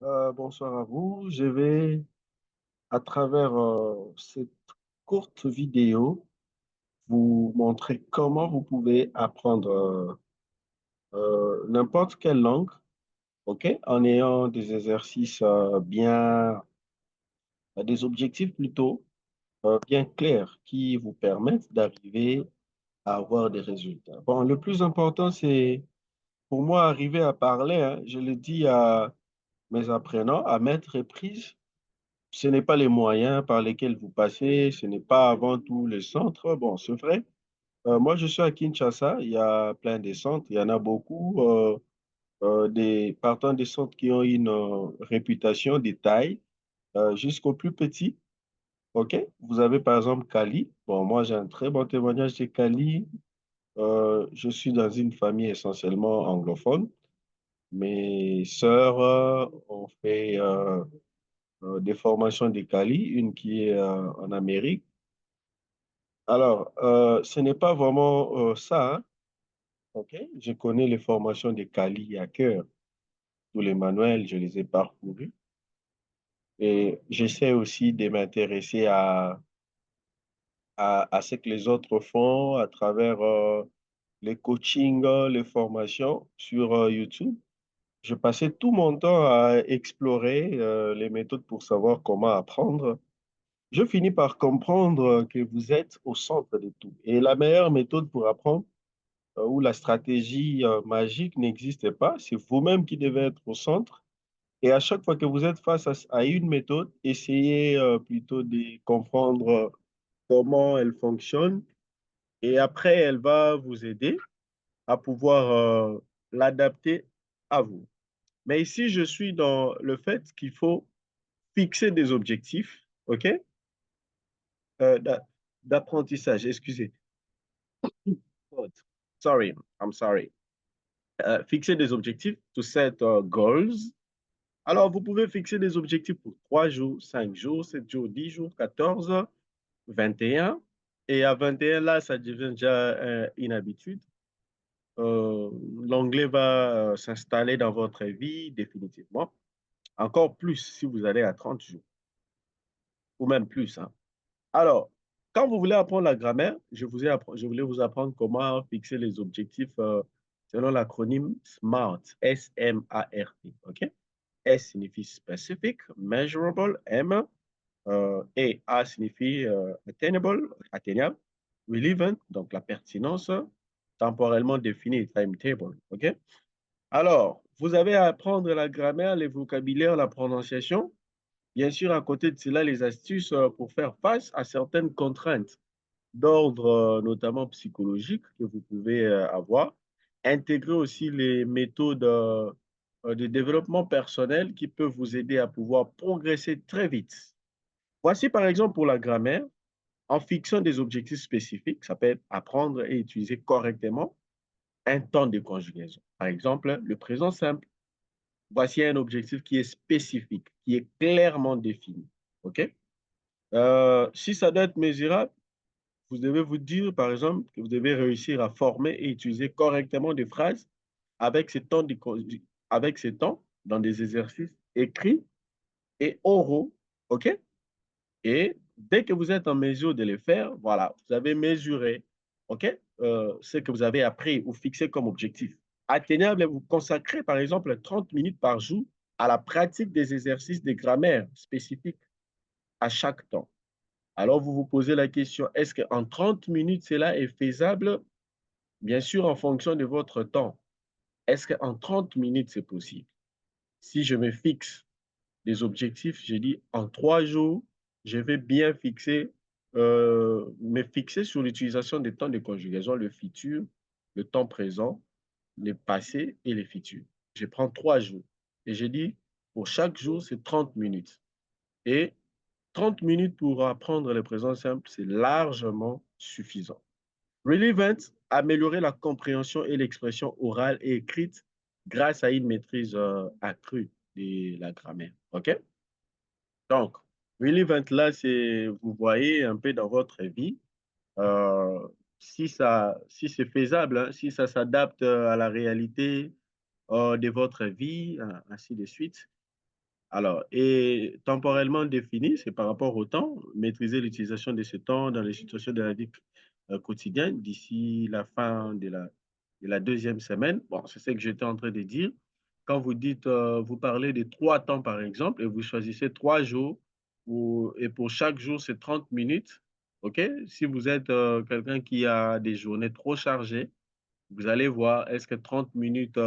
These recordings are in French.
Bonsoir à vous. Je vais, à travers cette courte vidéo, vous montrer comment vous pouvez apprendre n'importe quelle langue, ok, en ayant des exercices des objectifs plutôt bien clairs qui vous permettent d'arriver à avoir des résultats. Bon, le plus important, c'est pour moi arriver à parler, hein, je le dis à mes apprenants, à mettre prise. Ce n'est pas les moyens par lesquels vous passez, ce n'est pas avant tout les centres. Bon, c'est vrai. Moi, je suis à Kinshasa, il y a plein de centres, il y en a beaucoup, partant des centres qui ont une réputation de taille jusqu'au plus petit. OK? Vous avez par exemple Cali. Bon, moi, j'ai un très bon témoignage de Cali. Je suis dans une famille essentiellement anglophone. Mes sœurs ont fait des formations de Cali, une qui est en Amérique. Alors, ce n'est pas vraiment ça, hein, ok? Je connais les formations de Cali à cœur. Tous les manuels, je les ai parcourus. Et j'essaie aussi de m'intéresser à ce que les autres font à travers les coachings, les formations sur YouTube. Je passais tout mon temps à explorer les méthodes pour savoir comment apprendre. Je finis par comprendre que vous êtes au centre de tout. Et la meilleure méthode pour apprendre, où la stratégie magique n'existe pas, c'est vous-même qui devez être au centre. Et à chaque fois que vous êtes face à une méthode, essayez plutôt de comprendre comment elle fonctionne. Et après, elle va vous aider à pouvoir l'adapter à vous. Mais ici, je suis dans le fait qu'il faut fixer des objectifs, OK? Euh, d'a- D'apprentissage, excusez. Sorry, I'm sorry. Fixer des objectifs, to set goals. Alors, vous pouvez fixer des objectifs pour 3 jours, 5 jours, 7 jours, 10 jours, 14, 21. Et à 21, là, ça devient déjà une habitude. L'anglais va s'installer dans votre vie définitivement. Encore plus si vous allez à 30 jours, ou même plus, hein. Alors, quand vous voulez apprendre la grammaire, je voulais vous apprendre comment fixer les objectifs selon l'acronyme SMART, S-M-A-R-T. OK? S signifie specific, measurable, M, et A signifie attainable, atteignable, relevant, donc la pertinence, temporellement définie, timetable. OK? Alors, vous avez à apprendre la grammaire, les vocabulaires, la prononciation. Bien sûr, à côté de cela, les astuces pour faire face à certaines contraintes d'ordre notamment psychologique que vous pouvez avoir. Intégrer aussi les méthodes de développement personnel qui peuvent vous aider à pouvoir progresser très vite. Voici par exemple pour la grammaire, en fixant des objectifs spécifiques, ça peut être apprendre et utiliser correctement un temps de conjugaison. Par exemple, le présent simple. Voici un objectif qui est spécifique, qui est clairement défini. OK? Si ça doit être mesurable, vous devez vous dire, par exemple, que vous devez réussir à former et utiliser correctement des phrases avec ces temps, avec ces temps dans des exercices écrits et oraux. OK? Et dès que vous êtes en mesure de les faire, voilà, vous avez mesuré, OK, ce que vous avez appris ou fixé comme objectif. Atteignable, vous consacrez, par exemple, 30 minutes par jour à la pratique des exercices de grammaire spécifiques à chaque temps. Alors, vous vous posez la question, est-ce qu'en 30 minutes, cela est faisable? Bien sûr, en fonction de votre temps. Est-ce qu'en 30 minutes, c'est possible? Si je me fixe des objectifs, je dis en 3 jours, je vais bien me fixer sur l'utilisation des temps de conjugaison, le futur, le temps présent, le passé et le futur. Je prends 3 jours et je dis pour chaque jour, c'est 30 minutes. Et 30 minutes pour apprendre le présent simple, c'est largement suffisant. Relevant, améliorer la compréhension et l'expression orale et écrite grâce à une maîtrise accrue de la grammaire. OK? Donc, Relevant, là, c'est, vous voyez un peu dans votre vie, euh, si c'est faisable, hein, si ça s'adapte à la réalité de votre vie, ainsi de suite. Alors, et temporellement défini, c'est par rapport au temps, maîtriser l'utilisation de ce temps dans les situations de la vie quotidienne d'ici la fin de la deuxième semaine. Bon, c'est ce que j'étais en train de dire. Quand vous dites, vous parlez de 3 temps, par exemple, et vous choisissez 3 jours, et pour chaque jour, c'est 30 minutes. OK? Si vous êtes quelqu'un qui a des journées trop chargées, vous allez voir, est-ce que 30 minutes,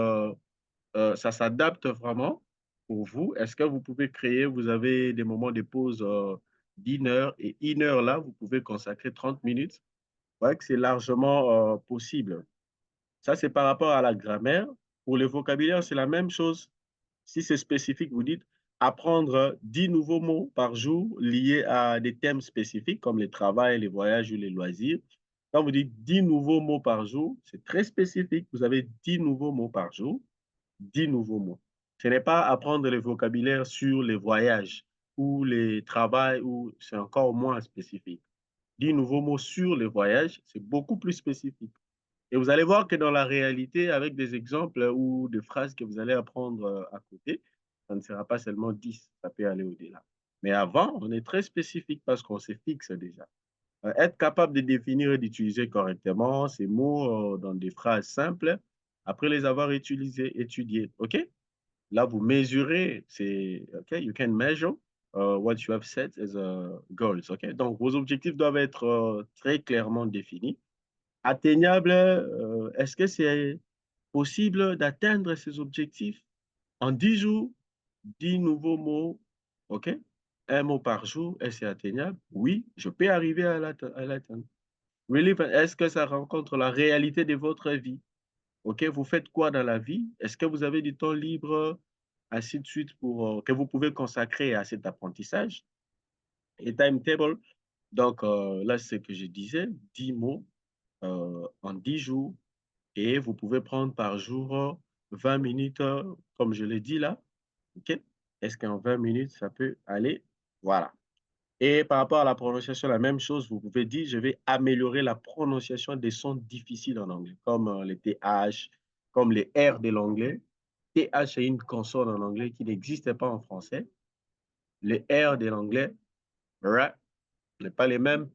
ça s'adapte vraiment pour vous? Est-ce que vous pouvez créer vous avez des moments de pause, d'1 heure et 1 heure là, vous pouvez consacrer 30 minutes? Ouais, que c'est largement, possible. Ça, c'est par rapport à la grammaire. Pour le vocabulaire, c'est la même chose. Si c'est spécifique, vous dites apprendre 10 nouveaux mots par jour liés à des thèmes spécifiques comme le travail, les voyages ou les loisirs. Quand vous dites 10 nouveaux mots par jour, c'est très spécifique. Vous avez 10 nouveaux mots par jour. 10 nouveaux mots. Ce n'est pas apprendre le vocabulaire sur les voyages ou les travails ou c'est encore moins spécifique. 10 nouveaux mots sur les voyages, c'est beaucoup plus spécifique. Et vous allez voir que dans la réalité, avec des exemples ou des phrases que vous allez apprendre à côté, ça ne sera pas seulement 10, ça peut aller au-delà. Mais avant, on est très spécifique parce qu'on se fixe déjà. Être capable de définir et d'utiliser correctement ces mots dans des phrases simples, après les avoir utilisés, étudiés. OK? Là, vous mesurez, c'est OK, you can measure what you have set as goals. OK? Donc, vos objectifs doivent être très clairement définis. Atteignables, est-ce que c'est possible d'atteindre ces objectifs en 10 jours? 10 nouveaux mots, OK? Un mot par jour, est-ce que c'est atteignable? Oui, je peux arriver à l'atteindre. Really, est-ce que ça rencontre la réalité de votre vie? OK, vous faites quoi dans la vie? Est-ce que vous avez du temps libre, ainsi de suite, pour, que vous pouvez consacrer à cet apprentissage? Et timetable, donc là, c'est ce que je disais, 10 mots, en 10 jours et vous pouvez prendre par jour, 20 minutes, comme je l'ai dit là, OK? Est-ce qu'en 20 minutes, ça peut aller? Voilà. Et par rapport à la prononciation, la même chose, vous pouvez dire: «Je vais améliorer la prononciation des sons difficiles en anglais», comme, les TH, comme les R de l'anglais. TH est une consonne en anglais qui n'existe pas en français. Les R de l'anglais, R, n'est pas les mêmes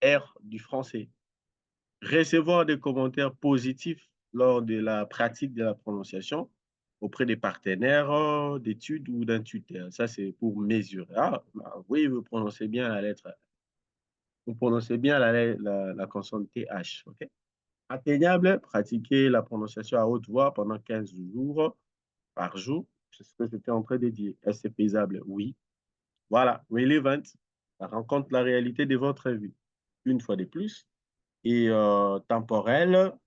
R du français. Recevoir des commentaires positifs lors de la pratique de la prononciation auprès des partenaires, d'études ou d'un tuteur. Ça, c'est pour mesurer: «Ah, bah, oui, vous prononcez bien la lettre vous prononcez bien la consonne TH, OK? Atteignable, pratiquer la prononciation à haute voix pendant 15 jours par jour. C'est ce que j'étais en train de dire. Est-ce que c'est faisable? Oui. Voilà, relevant, ça rencontre la réalité de votre vie. Une fois de plus et temporellement,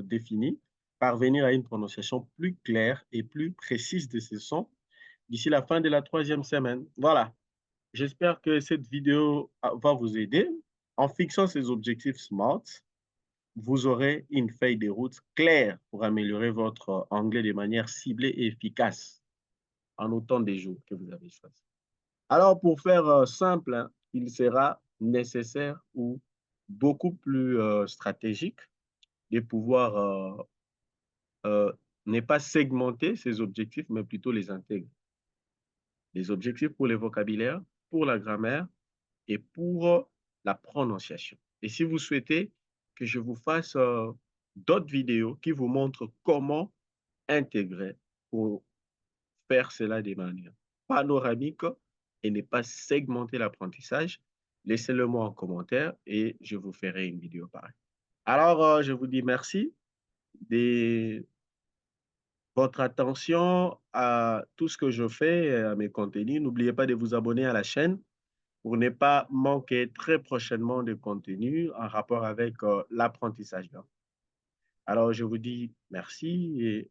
défini, parvenir à une prononciation plus claire et plus précise de ces sons d'ici la fin de la troisième semaine. Voilà. J'espère que cette vidéo va vous aider. En fixant ces objectifs SMART, vous aurez une feuille de route claire pour améliorer votre anglais de manière ciblée et efficace en autant des jours que vous avez choisi. Alors, pour faire simple, hein, il sera nécessaire ou beaucoup plus stratégique de pouvoir ne pas segmenter ces objectifs, mais plutôt les intégrer. Les objectifs pour le vocabulaire, pour la grammaire, et pour la prononciation. Et si vous souhaitez que je vous fasse d'autres vidéos qui vous montrent comment intégrer pour faire cela de manière panoramique et ne pas segmenter l'apprentissage, laissez-le moi en commentaire et je vous ferai une vidéo pareille. Alors, je vous dis merci de votre attention à tout ce que je fais, à mes contenus. N'oubliez pas de vous abonner à la chaîne pour ne pas manquer très prochainement de contenu en rapport avec l'apprentissage. Alors, je vous dis merci et